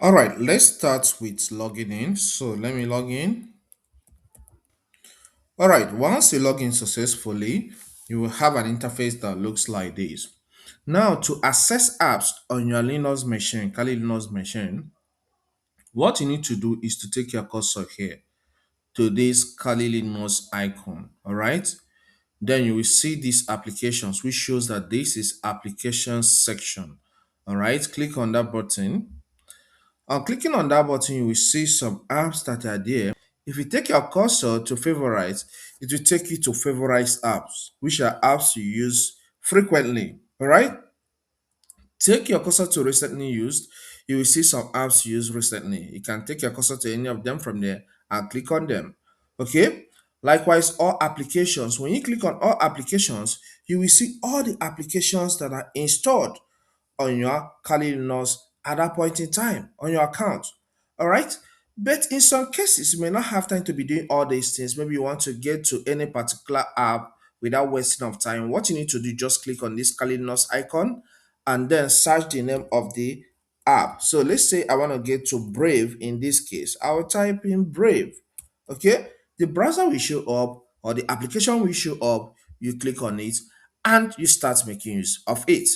All right, let's start with logging in. So let me log in. All right, once you log in successfully, you will have an interface that looks like this. Now, to access apps on your Linux machine, Kali Linux machine, what you need to do is to take your cursor here to this Kali Linux icon. All right, then you will see these applications, which shows that this is applications section. All right, click on that button. On clicking on that button, you will see some apps that are there. If you take your cursor to favorite, it will take you to favorite apps, which are apps you use frequently. All right. Take your cursor to recently used. You will see some apps used recently. You can take your cursor to any of them from there and click on them. Okay. Likewise, all applications. When you click on all applications, you will see all the applications that are installed on your Kali Linux at that point in time on your account. All right. But in some cases, you may not have time to be doing all these things. Maybe you want to get to any particular app without wasting of time. What you need to do, just click on this Kali Linux icon and then search the name of the app. So let's say I want to get to Brave in this case. I will type in Brave. Okay. The browser will show up or the application will show up. You click on it and you start making use of it.